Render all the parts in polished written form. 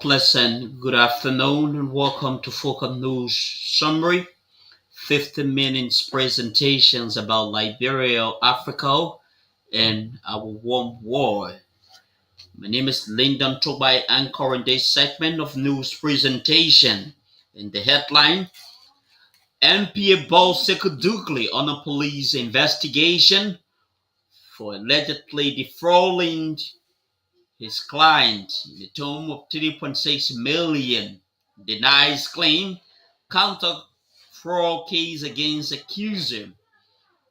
Pleasant good afternoon and welcome to Focus News Summary. 50 minutes presentations about Liberia, Africa, and our warm war. My name is Lyndon Tobai, anchoring this segment of news presentation. In the headline, NPA balls Sekou Dukli on a police investigation for allegedly defrauding his client in the term of 3.6 million, denies claim, counter fraud case against accuser.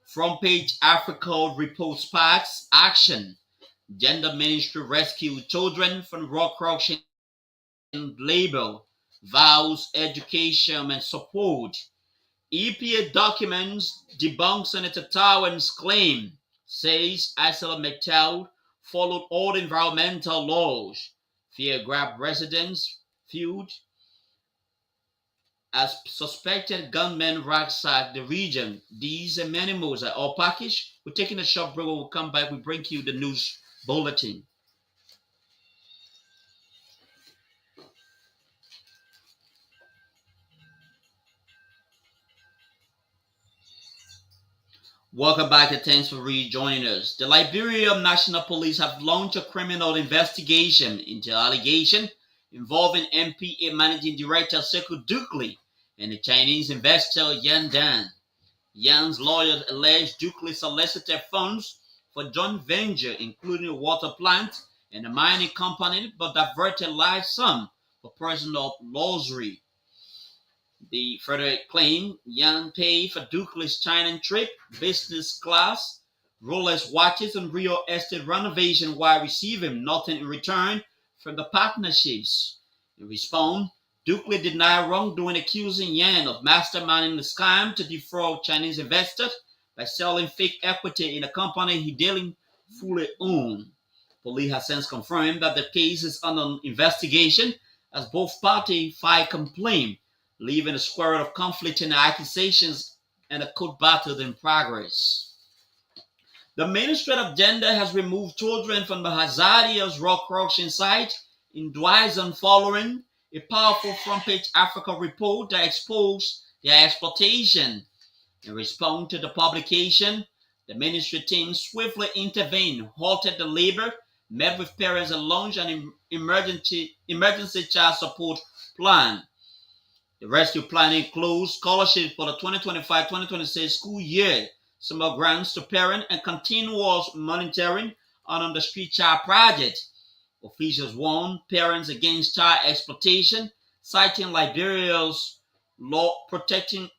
Front page Africa reports sparks action. Gender Ministry rescue children from rock corruption labor, vows education and support. EPA documents debunk Senator Towan's claim, says ArcelorMittal followed all environmental laws. Fear grabbed residents, feud as suspected gunmen ransacked the region. These and many more are all packaged. We're taking a short break. When we come back, we bring you the news bulletin. Welcome back and thanks for rejoining us. The Liberian National Police have launched a criminal investigation into allegation involving NPA Managing Director Sekou Dukli and the Chinese investor Yan Dan. Yan's lawyers allege Dukli solicited funds for joint venture, including a water plant and a mining company, but diverted large sum for personal luxury. The further claim Yang paid for Dukli's China trip, business class, Rolex watches, and real estate renovation while receiving nothing in return from the partnerships. In response, Dukli denied wrongdoing, accusing Yan of masterminding the scam to defraud Chinese investors by selling fake equity in a company he didn't fully own. Police has since confirmed that the case is under investigation as both parties filed complaint, leaving a square of conflicting accusations and a court battle in progress. The Ministry of Gender has removed children from the Hazadia's rock corruption site in Dwizon following a powerful front page Africa report that exposed their exploitation. In response to the publication, the ministry team swiftly intervened, halted the labor, met with parents, and launched an emergency child support plan. The rescue plan includes scholarships for the 2025-2026 school year, summer grants to parents, and continuous monitoring on the Street Child Project. Officials warn parents against child exploitation, citing Liberia's child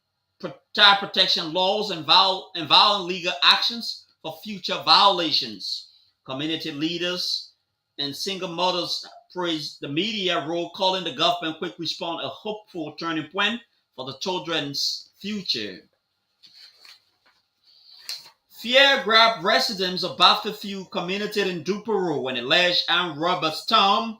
protection laws and violent legal actions for future violations. Community leaders and single mothers praised the media role, calling the government quick response a hopeful turning point for the children's future. Fear grabbed residents of Battlefield community in Dupero when alleged armed robbers stormed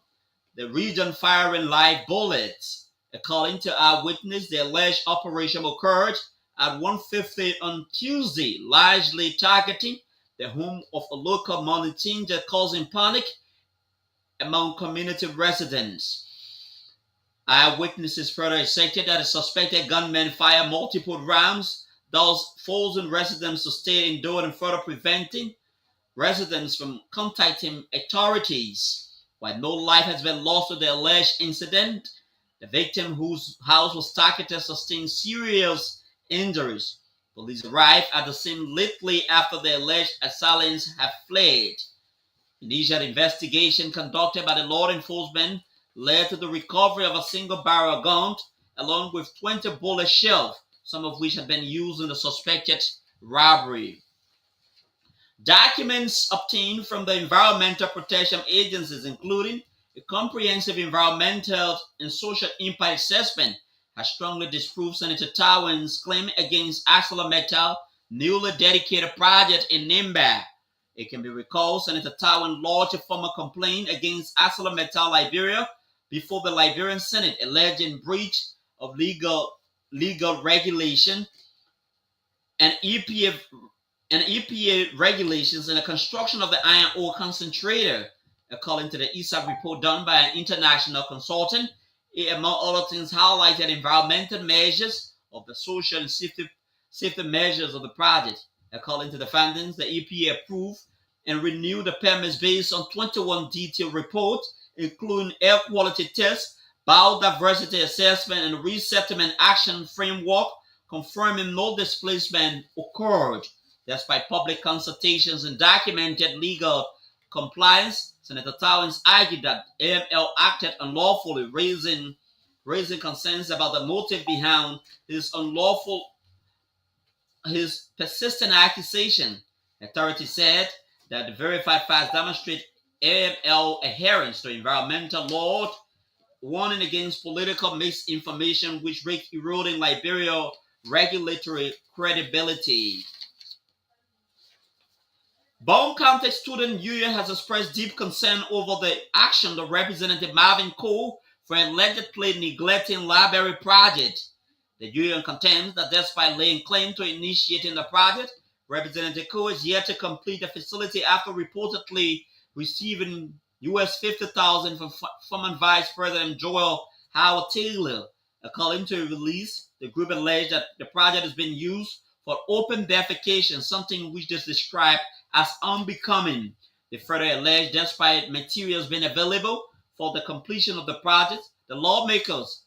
the region firing live bullets. According to eyewitness, the alleged operation occurred at 1:50 on Tuesday, largely targeting the home of a local money changer, causing panic among community residents. Eyewitnesses further stated that a suspected gunman fired multiple rounds, thus forcing residents to stay indoors and further preventing residents from contacting authorities. While no life has been lost to the alleged incident, the victim, whose house was targeted, sustained serious injuries. Police arrived at the scene little after the alleged assailants had fled. Initial investigation conducted by the law enforcement led to the recovery of a single barrel gun along with 20 bullet shells, some of which had been used in the suspected robbery. Documents obtained from the environmental protection agencies, including a comprehensive environmental and social impact assessment, has strongly disproved Senator Towan's claim against ArcelorMittal newly dedicated project in Nimba. It can be recalled Senator Towan lodged a formal complaint against ArcelorMittal Liberia before the Liberian Senate, alleging breach of legal regulation and EPA regulations in the construction of the iron ore concentrator. according to the ESAP report done by an international consultant. It, among other things, highlighted environmental measures of the social and safety measures of the project. According to the findings, the EPA approved and renewed the permits based on 21 detailed reports, including air quality tests, biodiversity assessment, and resettlement action framework, confirming no displacement occurred. Despite public consultations and documented legal compliance, Senator Towns argued that AML acted unlawfully, raising concerns about the motive behind his persistent accusation. Authorities said that the verified facts demonstrate AML adherence to environmental law, warning against political misinformation, which risks eroding Liberia's regulatory credibility. Bone County Student Union has expressed deep concern over the action of Representative Marvin Cole for allegedly neglecting library project. The union contends that despite laying claim to initiating the project, Representative Cole is yet to complete the facility after reportedly receiving US $50,000 from former Vice President Joel Howard Taylor. According to a release, the group alleged that the project has been used for open defecation, something which is described as unbecoming. They further alleged despite materials being available for the completion of the project, the lawmakers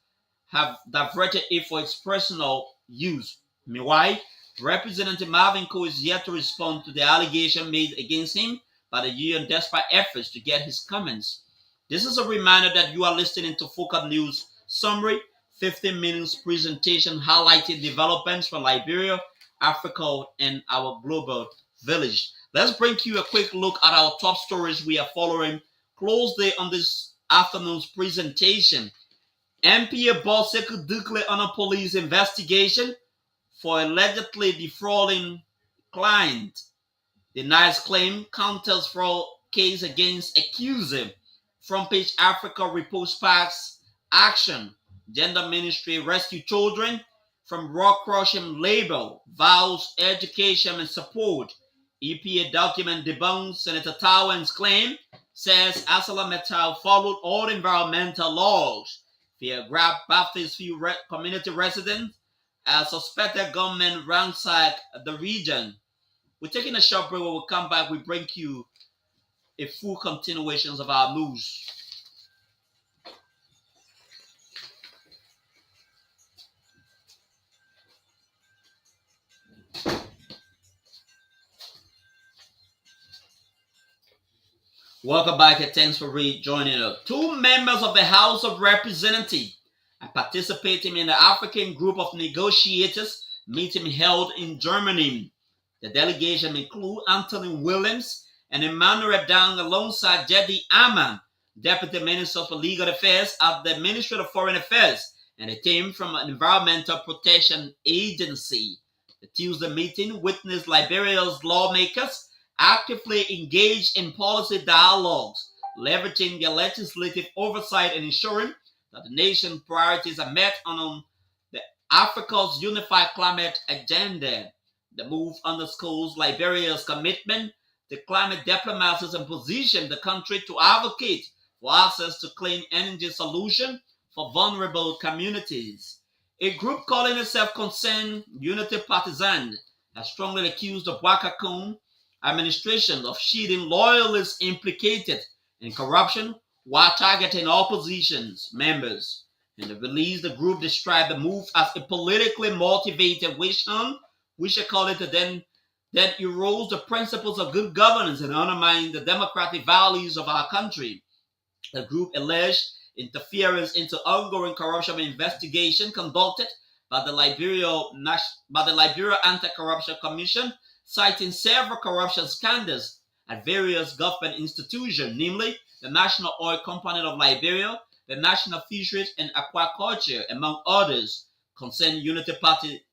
have diverted it for its personal use. Meanwhile, Representative Marvin Cole is yet to respond to the allegation made against him by the union despite efforts to get his comments. This is a reminder that you are listening to Focal News Summary, 15 minutes presentation highlighting developments from Liberia, Africa, and our global village. Let's bring you a quick look at our top stories we are following closely on this afternoon's presentation. MPA Boss Sekou Dukley on a police investigation for allegedly defrauding client. Denies claim counters fraud case against accuser. Front Page Africa reports Sparks action. Gender Ministry rescue children from rock crushing labor, vows education and support. EPA document debunks Senator Towns's claim, says Asala Metal followed all environmental laws. Fear grab Baptist few community residents as suspected gunmen ransack the region. We're taking a short break. When we come back, we bring you a full continuation of our news. Welcome back and thanks for rejoining us. 2 members of the House of Representatives are participating in the African Group of Negotiators meeting held in Germany. The delegation include Anthony Williams and Emmanuel Dang alongside Jedi Aman, Deputy Minister for Legal Affairs at the Ministry of Foreign Affairs, and a team from an Environmental Protection Agency. The Tuesday meeting witnessed Liberia's lawmakers actively engaged in policy dialogues, leveraging their legislative oversight and ensuring that the nation's priorities are met on the Africa's unified climate agenda. The move underscores Liberia's commitment to climate diplomacy and position the country to advocate for access to clean energy solutions for vulnerable communities. A group calling itself Concerned Unity Partisans has strongly accused the Boubacar Koum administration of shielding loyalists implicated in corruption while targeting opposition's members. In the release, the group described the move as a politically motivated witch hunt, which they call it that erodes the principles of good governance and undermines the democratic values of our country. The group alleged interference into ongoing corruption investigation conducted by the Liberia Anti-Corruption Commission, citing several corruption scandals at various government institutions, namely the National Oil Company of Liberia, the National Fisheries and Aquaculture, among others. Concerned Unity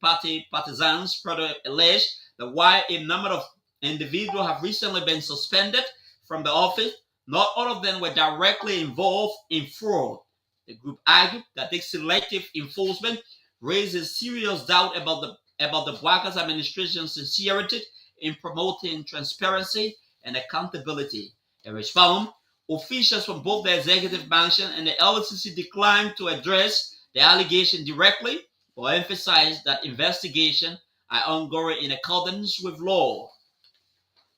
Party partisans further alleged that while a number of individuals have recently been suspended from the office, not all of them were directly involved in fraud. The group argued that this selective enforcement raises serious doubt about the Boubacar's administration's sincerity in promoting transparency and accountability. In response, Officials from both the executive mansion and the LCC declined to address the allegation directly or emphasize that investigations are ongoing in accordance with law.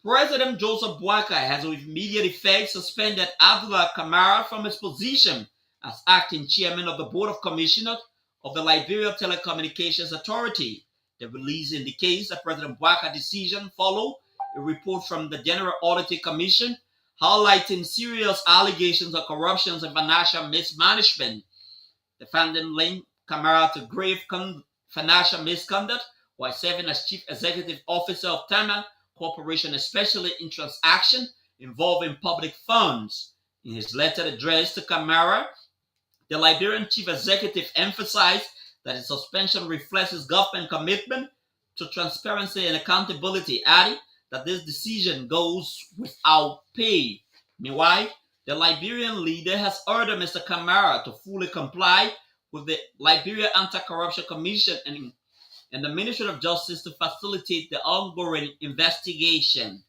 President Joseph Boakai has with immediate effect suspended Abdullah Kamara from his position as acting chairman of the Board of Commissioners of the Liberia Telecommunications Authority. The release indicates that President Boakai's decision followed a report from the General Auditing Commission highlighting serious allegations of corruption and financial mismanagement. The finding linked Kamara to grave financial misconduct while serving as Chief Executive Officer of Tama Corporation, especially in transactions involving public funds. In his letter addressed to Kamara, the Liberian Chief Executive emphasized that his suspension reflects his government commitment to transparency and accountability, adding that this decision goes without pay. Meanwhile, the Liberian leader has ordered Mr. Kamara to fully comply with the Liberia Anti-Corruption Commission and the Ministry of Justice to facilitate the ongoing investigation.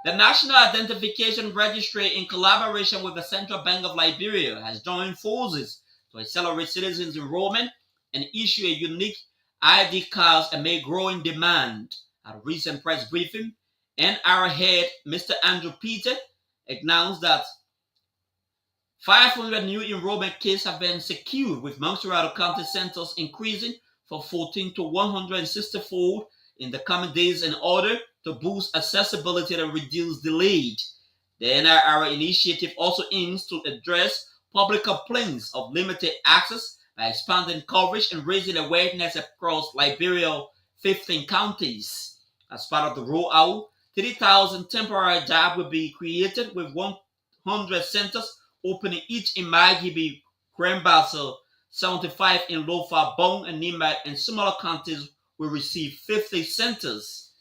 The National Identification Registry, in collaboration with the Central Bank of Liberia, has joined forces to accelerate citizens' enrollment and issue a unique ID cards amid growing demand. At a recent press briefing, NR head Mr. Andrew Peter announced that 500 new enrollment kits have been secured, with Montserrat County centers increasing from 14 to 164 in the coming days in order to boost accessibility and reduce delay. The NIR initiative also aims to address public complaints of limited access by expanding coverage and raising awareness across Liberia's 15 counties. As part of the rollout, 3,000 temporary jobs will be created, with 100 centers opening each in Maghibie, Grand-Bassel, 75 in Lofa, Bong, and Nimba, and smaller counties will receive 50 centers.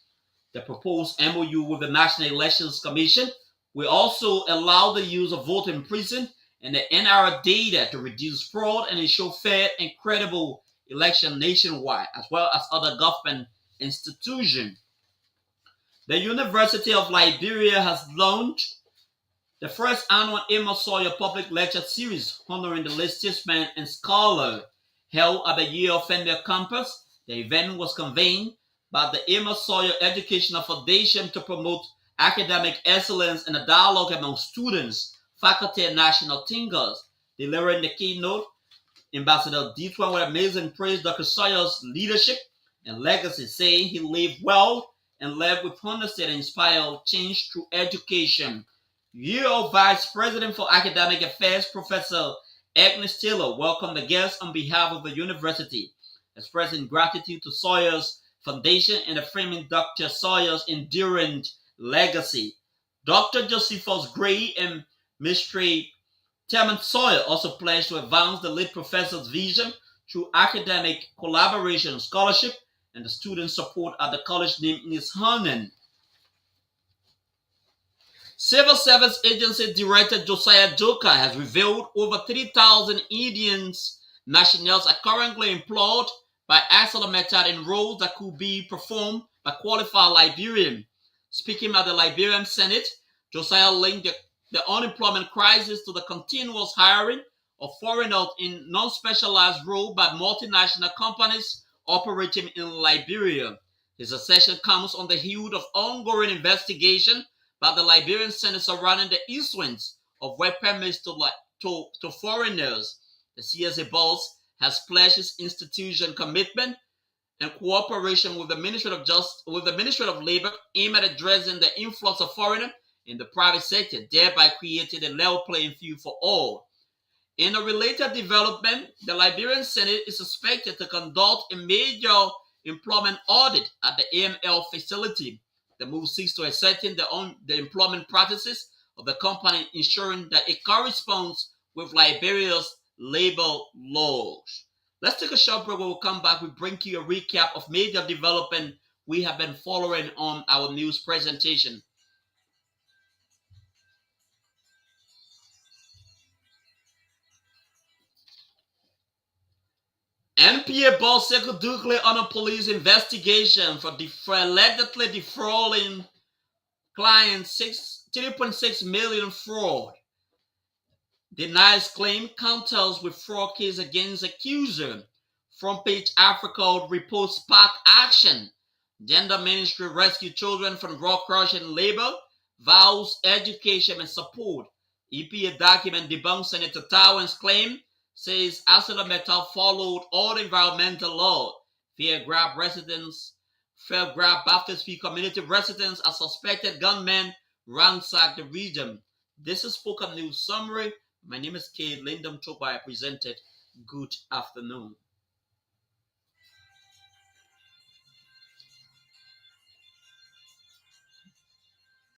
The proposed MOU with the National Elections Commission will also allow the use of voting precinct and the NR data to reduce fraud and ensure fair and credible election nationwide, as well as other government institutions. The University of Liberia has launched the first annual Amos Sawyer Public Lecture Series honoring the late statesman and scholar. Held at the Yale Fenway campus, the event was convened by the Amos Sawyer Educational Foundation to promote academic excellence and a dialogue among students, faculty, and national thinkers. Delivering the keynote, Ambassador Deetwan with amazing praise Dr. Sawyer's leadership and legacy, saying he lived well and led with honesty and inspired change through education. Yale Vice President for Academic Affairs, Professor Agnes Taylor, welcomed the guests on behalf of the university, expressing gratitude to Sawyer's Foundation and affirming Dr. Sawyer's enduring legacy. Dr. Josephus Gray and Mr. Chairman Sawyer also pledged to advance the late professor's vision through academic collaboration, scholarship, and the student support at the college named in his honor. Civil Service Agency Director Josiah Joka has revealed over 3,000 Indian nationals are currently employed by ArcelorMittal in roles that could be performed by qualified Liberians. Speaking at the Liberian Senate, Josiah linked the unemployment crisis to the continuous hiring of foreigners in non-specialized roles by multinational companies operating in Liberia. His assertion comes on the heels of ongoing investigation by the Liberian Senate surrounding the issuance of work permits to foreigners. The CSA boss has pledged its institution commitment and cooperation with the Ministry of Labor aimed at addressing the influx of foreigners in the private sector, thereby creating a level playing field for all. In a related development, the Liberian Senate is expected to conduct a major employment audit at the AML facility. The move seeks to ascertain the employment practices of the company, ensuring that it corresponds with Liberia's labor laws. Let's take a short break. When we come back, we bring you a recap of major development we have been following on our news presentation. NPA boss Sekou Doukley under police investigation for allegedly defrauding clients 3.6 million fraud. Denies claim counters with fraud case against accuser. Front page Africa reports spark action. Gender Ministry rescue children from drug crush and labor. Vows education and support. EPA document debunks Senator Towan's claim. Says ArcelorMittal followed all environmental law. Fairgrab Baptist community residents as suspected gunmen ransacked the region. This is Spoken News Summary. My name is Kay Lyndon Chopa. I presented. Good afternoon.